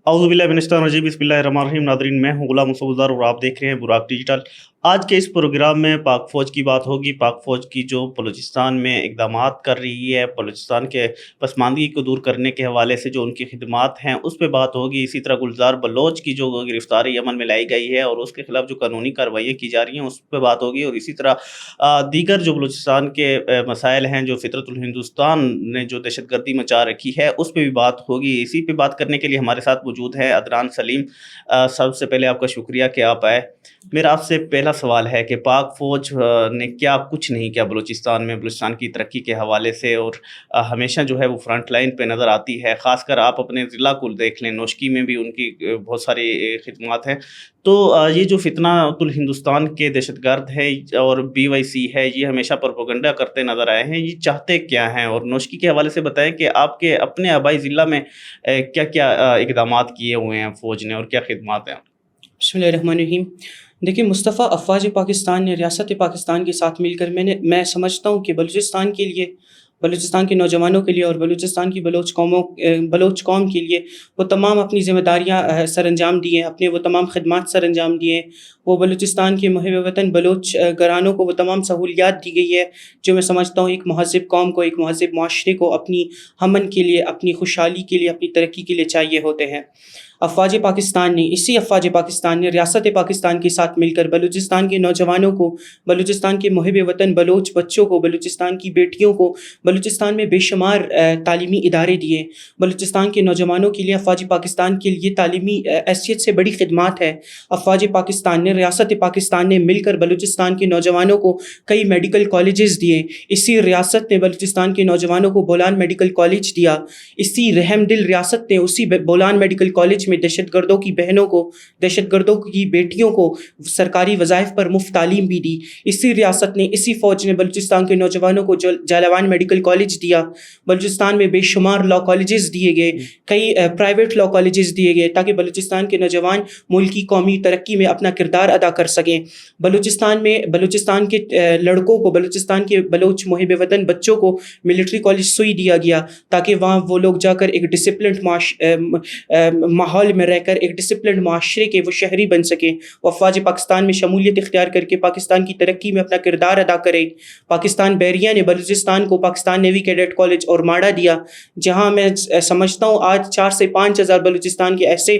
اعوذ باللہ من الشیطان الرجیم، بسم اللہ الرحمن الرحیم۔ ناظرین، میں ہوں غلام مسعود اور آپ دیکھ رہے ہیں براق ڈیجیٹل۔ آج کے اس پروگرام میں پاک فوج کی بات ہوگی۔ پاک فوج کی جو بلوچستان میں اقدامات کر رہی ہے، بلوچستان کے پسماندگی کو دور کرنے کے حوالے سے جو ان کی خدمات ہیں اس پہ بات ہوگی۔ اسی طرح گلزار بلوچ کی جو گرفتاری عمل میں لائی گئی ہے اور اس کے خلاف جو قانونی کارروائیاں کی جا رہی ہیں اس پہ بات ہوگی، اور اسی طرح دیگر جو بلوچستان کے مسائل ہیں، جو فطرت الہندوستان نے جو دہشت گردی مچا رکھی ہے اس پہ بھی بات ہوگی۔ اسی پہ بات کرنے کے لیے ہمارے ساتھ موجود ہے عدنان سلیم۔ سب سے پہلے آپ کا شکریہ کہ آپ آئے۔ میرا آپ سے پہلا سوال ہے کہ پاک فوج نے کیا کچھ نہیں کیا بلوچستان میں، بلوچستان کی ترقی کے حوالے سے، اور ہمیشہ جو ہے وہ فرنٹ لائن پہ نظر آتی ہے۔ خاص کر آپ اپنے ضلع کو دیکھ لیں، نوشکی میں بھی ان کی بہت ساری خدمات ہیں۔ تو یہ جو فتنہ الہندوستان کے دہشت گرد ہے اور BYC ہے، یہ ہمیشہ پروپیگنڈا کرتے نظر آئے ہیں، یہ چاہتے کیا ہیں؟ اور نوشکی کے حوالے سے بتائیں کہ آپ کے اپنے آبائی ضلع میں کیا کیا اقدامات کیے ہوئے ہیں فوج نے اور کیا خدمات ہیں؟ بسم اللہ الرحمن الرحیم۔ دیکھیں، مصطفیٰ افواج پاکستان نے ریاست پاکستان کے ساتھ مل کر میں سمجھتا ہوں کہ بلوچستان کے لیے، بلوچستان کے نوجوانوں کے لیے اور بلوچستان کی بلوچ قوم کے لیے وہ تمام اپنی ذمہ داریاں سر انجام دی ہیں، اپنے وہ تمام خدمات سر انجام دیے ہیں۔ وہ بلوچستان کے محب وطن بلوچ گھرانوں کو وہ تمام سہولیات دی گئی ہے جو میں سمجھتا ہوں ایک مہذب قوم کو، ایک مہذب معاشرے کو اپنی امن کے لیے، اپنی خوشحالی کے لیے، اپنی ترقی کے لیے چاہیے ہوتے ہیں۔ افواج پاکستان نے ریاست پاکستان کے ساتھ مل کر بلوچستان کے نوجوانوں کو، بلوچستان کے محب وطن بلوچ بچوں کو، بلوچستان کی بیٹیوں کو، بلوچستان میں بے شمار تعلیمی ادارے دیے۔ بلوچستان کے نوجوانوں کے لیے افواج پاکستان کے لیے تعلیمی حیثیت سے بڑی خدمات ہے۔ افواج پاکستان نے، ریاست پاکستان نے مل کر بلوچستان کے نوجوانوں کو کئی میڈیکل کالجز دیے۔ اسی ریاست نے بلوچستان کے نوجوانوں کو بولان میڈیکل کالج دیا۔ اسی رحم دل ریاست نے اسی بولان میڈیکل کالج میں دہشت گردوں کی بہنوں کو، دہشت گردوں کی بیٹیوں کو سرکاری وظائف پر مفت تعلیم بھی دی۔ اسی ریاست نے، اسی فوج نے بلوچستان کے نوجوانوں کو جالوان میڈیکل کالج دیا۔ بلوچستان میں بے شمار لا کالجز دیے گئے، کئی پرائیویٹ لا کالجز دیے گئے تاکہ بلوچستان کے نوجوان ملک کی قومی ترقی میں اپنا کردار ادا کر سکیں۔ بلوچستان کے لڑکوں کو، بلوچستان کے بلوچ محب وطن بچوں کو ملٹری کالج سوئی دیا گیا تاکہ وہاں وہ لوگ جا کر ایک ڈسپلنڈ ماحول میں رہ کر ایک ڈسپلنڈ معاشرے کے وہ شہری بن سکیں۔ وہ افواج پاکستان میں شمولیت اختیار کر کے پاکستان کی ترقی میں اپنا کردار ادا کریں۔ پاکستان بحریہ نے بلوچستان کو پاکستان نیوی کیڈٹ کالج اور ماڑا دیا، جہاں میں سمجھتا ہوں آج 4 سے 5 ہزار بلوچستان کے ایسے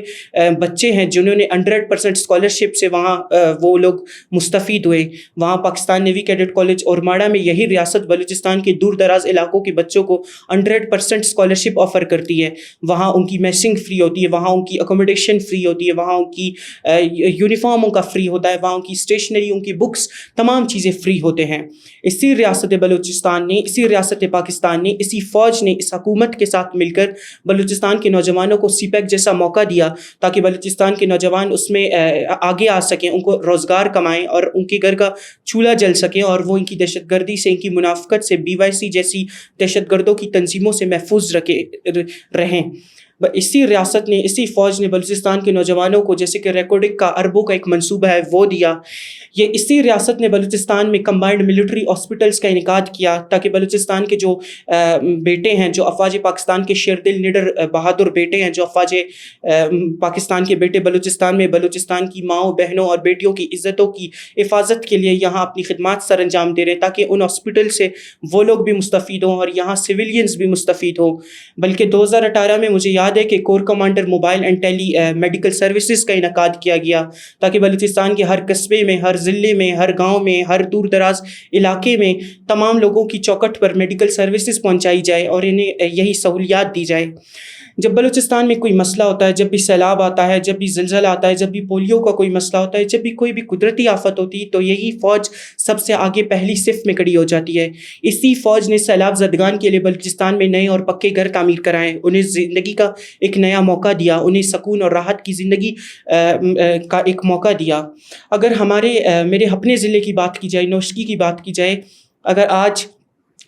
بچے ہیں جنہوں نے 100% اسکالرشپ سے وہاں وہ لوگ مستفید ہوئے۔ وہاں پاکستان نیوی کیڈٹ کالج اور ماڑا میں یہی ریاست بلوچستان کے دور دراز علاقوں کے بچوں کو 100% اسکالرشپ آفر کرتی ہے۔ وہاں ان کی میسنگ فری ہوتی ہے، وہاں ان کی اکوموڈیشن فری ہوتی ہے، وہاں ان کی یونیفارم ان کا فری ہوتا ہے، وہاں ان کی اسٹیشنری، ان کی بکس، تمام چیزیں فری ہوتے ہیں۔ اسی ریاست بلوچستان نے، اسی ریاست پاکستان نے، اسی فوج نے اس حکومت کے ساتھ مل کر بلوچستان کے نوجوانوں کو سی پیک جیسا موقع دیا تاکہ بلوچستان کے نوجوان اس میں آگے آ سکیں، ان کو روزگار کمائیں اور ان کے گھر کا چولہا جل سکیں اور وہ ان کی دہشت گردی سے، ان کی منافقت سے، BYC جیسی دہشت گردوں کی تنظیموں سے محفوظ رہیں۔ اسی ریاست نے، اسی فوج نے بلوچستان کے نوجوانوں کو، جیسے کہ ریکارڈنگ کا اربوں کا ایک منصوبہ ہے، وہ دیا۔ یہ اسی ریاست نے بلوچستان میں کمبائنڈ ملٹری ہاسپٹلز کا انعقاد کیا تاکہ بلوچستان کے جو بیٹے ہیں، جو افواج پاکستان کے شیر دل نڈر بہادر بیٹے ہیں، جو افواج پاکستان کے بیٹے بلوچستان میں بلوچستان کی ماؤں، بہنوں اور بیٹیوں کی عزتوں کی حفاظت کے لیے یہاں اپنی خدمات سر انجام دے رہے ہیں تاکہ ان ہاسپٹل سے وہ لوگ بھی مستفید ہوں اور یہاں سویلینز بھی مستفید ہوں۔ بلکہ 2018 میں مجھے یاد ہے کہ corps commander mobile and telemedical services کا انعقاد کیا گیا تاکہ بلوچستان کے ہر قصبے میں، ہر ضلع میں، ہر گاؤں میں، ہر دور دراز علاقے میں تمام لوگوں کی چوکٹ پر میڈیکل سروسز پہنچائی جائے اور انہیں یہی سہولیات دی جائے۔ جب بلوچستان میں کوئی مسئلہ ہوتا ہے، جب بھی سیلاب آتا ہے، جب بھی زلزلہ آتا ہے، جب بھی پولیو کا کوئی مسئلہ ہوتا ہے، جب بھی کوئی بھی قدرتی آفت ہوتی ہے، تو یہی فوج سب سے آگے پہلی صف میں کھڑی ہو جاتی ہے۔ اسی فوج نے سیلاب زدگان کے لیے بلوچستان میں نئے اور پکے گھر تعمیر کرائے، انہیں زندگی کا ایک نیا موقع دیا، انہیں سکون اور راحت کی زندگی کا ایک موقع دیا۔ اگر میرے اپنے ضلع کی بات کی جائے، نوشکی کی بات کی جائے، اگر آج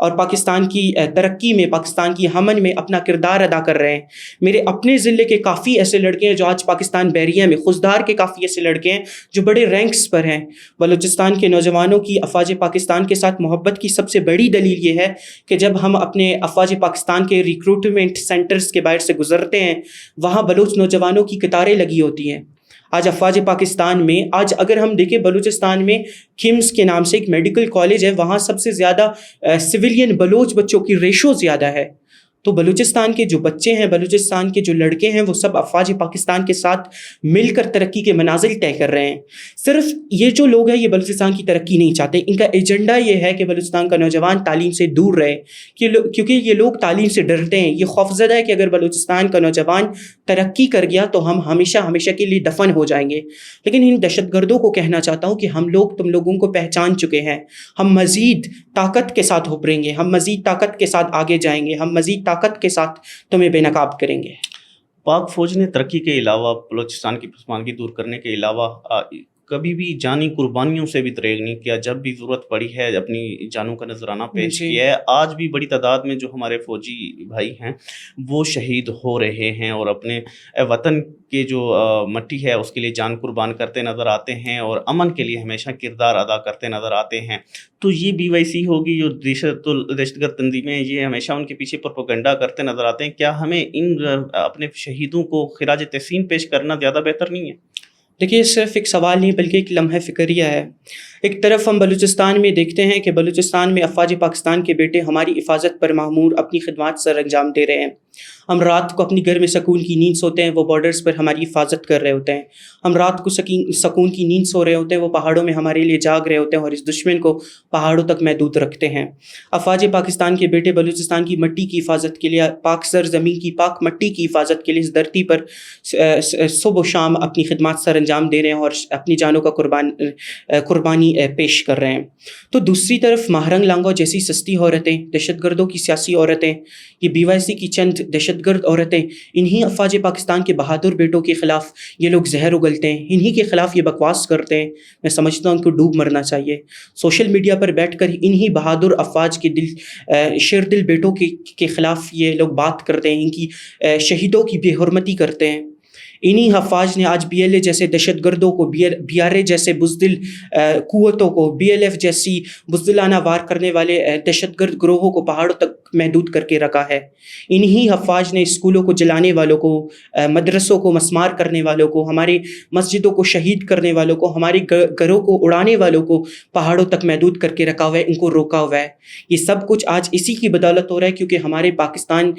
اور پاکستان کی ترقی میں، پاکستان کی امن میں اپنا کردار ادا کر رہے ہیں۔ میرے اپنے ضلع کے کافی ایسے لڑکے ہیں جو آج پاکستان بحریہ میں، خضدار کے کافی ایسے لڑکے ہیں جو بڑے رینکس پر ہیں۔ بلوچستان کے نوجوانوں کی افواج پاکستان کے ساتھ محبت کی سب سے بڑی دلیل یہ ہے کہ جب ہم اپنے افواج پاکستان کے ریکروٹمنٹ سینٹرز کے باہر سے گزرتے ہیں، وہاں بلوچ نوجوانوں کی قطاریں لگی ہوتی ہیں۔ آج افواج پاکستان میں، آج اگر ہم دیکھیں بلوچستان میں کمس کے نام سے ایک میڈیکل کالج ہے، وہاں سب سے زیادہ سویلین بلوچ بچوں کی ریشو زیادہ ہے۔ تو بلوچستان کے جو بچے ہیں، بلوچستان کے جو لڑکے ہیں، وہ سب افواج پاکستان کے ساتھ مل کر ترقی کے منازل طے کر رہے ہیں۔ صرف یہ جو لوگ ہیں یہ بلوچستان کی ترقی نہیں چاہتے، ان کا ایجنڈا یہ ہے کہ بلوچستان کا نوجوان تعلیم سے دور رہے، کیونکہ یہ لوگ تعلیم سے ڈرتے ہیں۔ یہ خوفزدہ ہے کہ اگر بلوچستان کا نوجوان ترقی کر گیا تو ہم ہمیشہ ہمیشہ کے لیے دفن ہو جائیں گے۔ لیکن ان دہشت گردوں کو کہنا چاہتا ہوں کہ ہم لوگ تم لوگوں کو پہچان چکے ہیں، ہم مزید طاقت کے ساتھ ابھریں گے، ہم مزید طاقت کے ساتھ آگے جائیں گے، ہم مزید طاقت کے ساتھ تمہیں بے نقاب کریں گے۔ پاک فوج نے ترقی کے علاوہ، بلوچستان کی پسماندگی دور کرنے کے علاوہ کبھی بھی جانی قربانیوں سے بھی دریغ نہیں کیا۔ جب بھی ضرورت پڑی ہے اپنی جانوں کا نذرانہ پیش کیا ہے۔ آج بھی بڑی تعداد میں جو ہمارے فوجی بھائی ہیں وہ شہید ہو رہے ہیں اور اپنے وطن کے جو مٹی ہے اس کے لیے جان قربان کرتے نظر آتے ہیں اور امن کے لیے ہمیشہ کردار ادا کرتے نظر آتے ہیں۔ تو یہ BYC ہوگی جو دہشت گرد تنظیمیں ہیں، یہ ہمیشہ ان کے پیچھے پروپیگنڈا کرتے نظر آتے ہیں۔ کیا ہمیں ان اپنے شہیدوں کو خراج تحسین پیش کرنا زیادہ بہتر نہیں ہے؟ دیکھیے، صرف ایک سوال نہیں بلکہ ایک لمحہ فکریہ ہے۔ ایک طرف ہم بلوچستان میں دیکھتے ہیں کہ بلوچستان میں افواج پاکستان کے بیٹے ہماری حفاظت پر مامور اپنی خدمات سر انجام دے رہے ہیں۔ ہم رات کو اپنی گھر میں سکون کی نیند سوتے ہیں، وہ بارڈرز پر ہماری حفاظت کر رہے ہوتے ہیں۔ ہم رات کو سکون کی نیند سو رہے ہوتے ہیں، وہ پہاڑوں میں ہمارے لیے جاگ رہے ہوتے ہیں اور اس دشمن کو پہاڑوں تک محدود رکھتے ہیں۔ افواج پاکستان کے بیٹے بلوچستان کی مٹی کی حفاظت کے لیے، پاک سر زمین کی، پاک مٹی کی حفاظت کے لیے اس دھرتی پر صبح و شام اپنی خدمات سر انجام دے رہے ہیں اور اپنی جانوں کا قربانی پیش کر رہے ہیں۔ تو دوسری طرف ماہرنگ لانگو جیسی سستی عورتیں، دہشت گردوں کی سیاسی عورتیں، یہ BYC کی چند دہشت گرد عورتیں، انہی افواج پاکستان کے بہادر بیٹوں کے خلاف یہ لوگ زہر اگلتے ہیں، انہی کے خلاف یہ بکواس کرتے ہیں۔ میں سمجھتا ہوں ان کو ڈوب مرنا چاہیے۔ سوشل میڈیا پر بیٹھ کر انہی بہادر افواج کے شیر دل بیٹوں کے خلاف یہ لوگ بات کرتے ہیں، ان کی شہیدوں کی بے حرمتی کرتے ہیں۔ انہی افواج نے آج BLA جیسے دہشت گردوں کو، BRA جیسے بزدل قوتوں کو، BLF جیسی بزدلانہ وار کرنے والے دہشت گرد گروہوں کو پہاڑوں تک محدود کر کے رکھا ہے۔ انہی افواج نے اسکولوں کو جلانے والوں کو، مدرسوں کو مسمار کرنے والوں کو، ہماری مسجدوں کو شہید کرنے والوں کو، ہمارے گھروں کو اڑانے والوں کو پہاڑوں تک محدود کر کے رکھا ہوا ہے، ان کو روکا ہوا ہے۔ یہ سب کچھ آج اسی کی بدولت ہو رہا ہے کیونکہ ہمارے پاکستان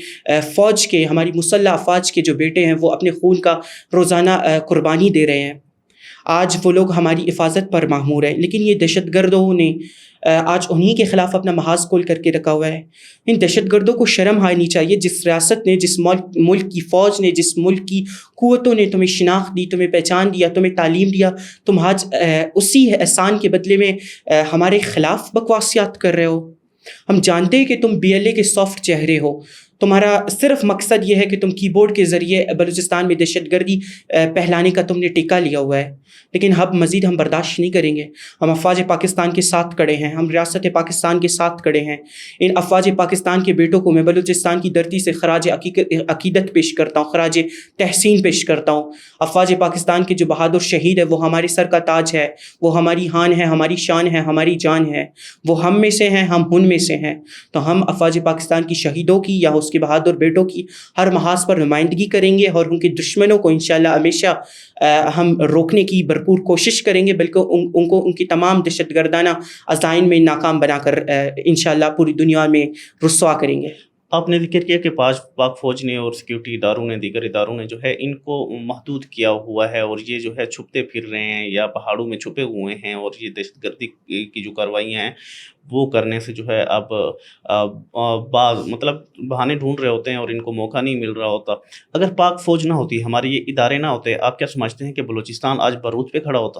فوج کے، ہماری مسلح افواج کے جو بیٹے ہیں وہ اپنے خون کا روزانہ قربانی دے رہے ہیں۔ آج وہ لوگ ہماری حفاظت پر مامور ہیں، لیکن یہ دہشت گردوں نے آج انہی کے خلاف اپنا محاذ کھول کر کے رکھا ہوا ہے۔ ان دہشت گردوں کو شرم آنی چاہیے۔ جس ریاست نے، جس ملک کی فوج نے، جس ملک کی قوتوں نے تمہیں شناخت دی، تمہیں پہچان دیا، تمہیں تعلیم دیا، تم آج اسی احسان کے بدلے میں ہمارے خلاف بکواسیات کر رہے ہو۔ ہم جانتے ہیں کہ تم BLA کے سافٹ چہرے ہو، تمہارا صرف مقصد یہ ہے کہ تم کی بورڈ کے ذریعے بلوچستان میں دہشت گردی پھیلانے کا تم نے ٹیکہ لیا ہوا ہے، لیکن اب مزید ہم برداشت نہیں کریں گے۔ ہم افواج پاکستان کے ساتھ کھڑے ہیں، ہم ریاست پاکستان کے ساتھ کھڑے ہیں۔ ان افواج پاکستان کے بیٹوں کو میں بلوچستان کی دھرتی سے خراج عقیدت پیش کرتا ہوں، خراج تحسین پیش کرتا ہوں۔ افواج پاکستان کے جو بہادر شہید ہے وہ ہمارے سر کا تاج ہے، وہ ہماری ہان ہے، ہماری شان ہے، ہماری جان ہے۔ وہ ہم میں سے ہیں، ہم ان میں سے ہیں۔ تو ہم افواج پاکستان کی شہیدوں کی یا اس کے بہادر بیٹوں کی ہر محاذ پر نمائندگی کریں گے اور ان کے دشمنوں کو انشاءاللہ ہمیشہ ہم روکنے کی بھرپور کوشش کریں گے، بلکہ ان کو ان کی تمام دہشت گردانہ عزائم میں ناکام بنا کر انشاءاللہ پوری دنیا میں رسوا کریں گے۔ آپ نے ذکر کیا کہ پاک فوج نے اور سیکیورٹی اداروں نے، دیگر اداروں نے جو ہے ان کو محدود کیا ہوا ہے اور یہ جو ہے چھپتے پھر رہے ہیں یا پہاڑوں میں چھپے ہوئے ہیں اور یہ دہشت گردی کی جو کارروائیاں ہیں وہ کرنے سے جو ہے اب بعض بہانے ڈھونڈ رہے ہوتے ہیں اور ان کو موقع نہیں مل رہا ہوتا۔ اگر پاک فوج نہ ہوتی، ہمارے یہ ادارے نہ ہوتے، آپ کیا سمجھتے ہیں کہ بلوچستان آج بروت پہ کھڑا ہوتا؟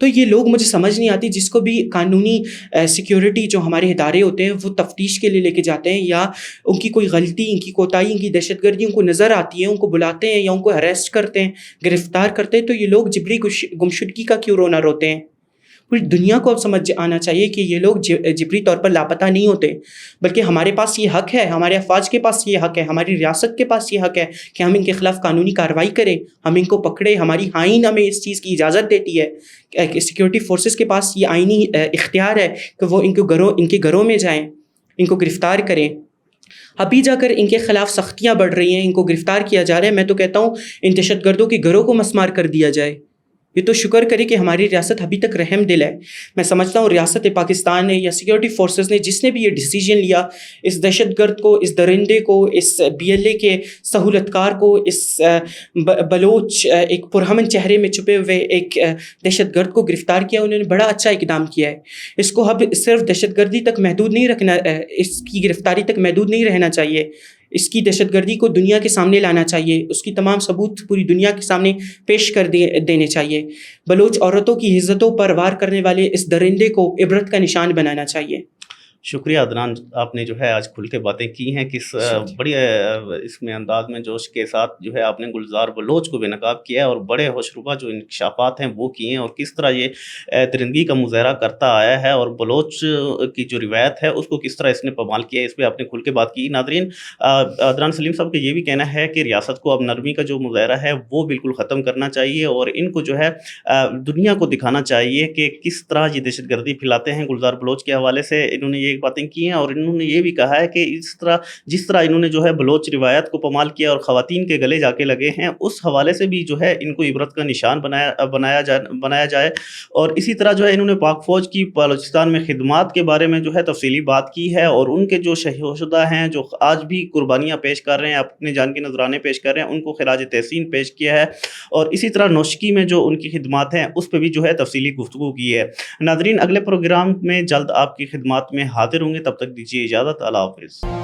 تو یہ لوگ مجھے سمجھ نہیں آتی، جس کو بھی قانونی سیکیورٹی جو ہمارے ادارے ہوتے ہیں وہ تفتیش کے لیے لے کے جاتے ہیں، یا ان کی کوئی غلطی، ان کی کوتاہی، ان کی دہشت گردی ان کو نظر آتی ہے، ان کو بلاتے ہیں یا ان کو اریسٹ کرتے ہیں، گرفتار کرتے ہیں، تو یہ لوگ جبری گمشدگی کا کیوں رونا روتے ہیں؟ پوری دنیا کو اب سمجھ آنا چاہیے کہ یہ لوگ جبری طور پر لاپتہ نہیں ہوتے، بلکہ ہمارے پاس یہ حق ہے، ہمارے افواج کے پاس یہ حق ہے، ہماری ریاست کے پاس یہ حق ہے کہ ہم ان کے خلاف قانونی کارروائی کریں، ہم ان کو پکڑیں، ہماری آئین ہمیں اس چیز کی اجازت دیتی ہے کہ سیکیورٹی فورسز کے پاس یہ آئینی اختیار ہے کہ وہ ان کے گھروں میں جائیں، ان کو گرفتار کریں۔ ابھی جا کر ان کے خلاف سختیاں بڑھ رہی ہیں، ان کو گرفتار کیا جا رہا ہے، میں تو کہتا ہوں ان دہشت گردوں کے گھروں کو مسمار کر دیا جائے۔ یہ تو شکر کرے کہ ہماری ریاست ابھی تک رحم دل ہے۔ میں سمجھتا ہوں ریاست پاکستان نے یا سیکیورٹی فورسز نے، جس نے بھی یہ ڈیسیجن لیا، اس دہشت گرد کو، اس درندے کو، اس BLA کے سہولت کار کو، اس بلوچ ایک پرامن چہرے میں چھپے ہوئے ایک دہشت گرد کو گرفتار کیا، انہوں نے بڑا اچھا اقدام کیا ہے۔ اس کو اب صرف دہشت گردی تک محدود نہیں رکھنا، اس کی گرفتاری تک محدود نہیں رہنا چاہیے، اس کی دہشت گردی کو دنیا کے سامنے لانا چاہیے، اس کی تمام ثبوت پوری دنیا کے سامنے پیش کر دینے چاہیے۔ بلوچ عورتوں کی عزتوں پر وار کرنے والے اس درندے کو عبرت کا نشان بنانا چاہیے۔ شکریہ عدنان، آپ نے جو ہے آج کھل کے باتیں کی ہیں، کس بڑی اس میں انداز میں جوش کے ساتھ جو ہے آپ نے گلزار بلوچ کو بے نقاب کیا ہے، اور بڑے ہوشربا جو انکشافات ہیں وہ کیے ہیں، اور کس طرح یہ درندگی کا مظاہرہ کرتا آیا ہے، اور بلوچ کی جو روایت ہے اس کو کس طرح اس نے پامال کیا ہے، اس پہ آپ نے کھل کے بات کی۔ ناظرین، عدنان سلیم صاحب کا یہ بھی کہنا ہے کہ ریاست کو اب نرمی کا جو مظاہرہ ہے وہ بالکل ختم کرنا چاہیے، اور ان کو جو ہے دنیا کو دکھانا چاہیے کہ کس طرح یہ دہشت گردی پھیلاتے ہیں۔ گلزار بلوچ کے حوالے سے انہوں نے یہ باتیں کی ہیں، اور انہوں نے یہ بھی کہا ہے کہ جس طرح انہوں نے جو ہے بلوچ روایت کو پامال کیا اور خواتین کے گلے جا کے لگے ہیں، اس حوالے سے بھی جو ہے ان کو عبرت کا نشان بنایا جائے۔ اور اسی طرح جو ہے انہوں نے پاک فوج کی بلوچستان میں خدمات کے بارے میں جو ہے تفصیلی بات کی ہے، اور ان کے جو شہید شدہ ہیں جو آج بھی قربانیاں پیش کر رہے ہیں، اپنے جان کے نذرانے پیش کر رہے ہیں، ان کو خراج تحسین پیش کیا ہے، اور اسی طرح نوشکی میں جو ان کی خدمات ہیں اس پہ بھی جو ہے تفصیلی گفتگو کی ہے۔ ناظرین، اگلے پروگرام میں جلد آپ کی خدمات میں حاضر ہوں گے، تب تک دیجیے اجازت، اللہ حافظ۔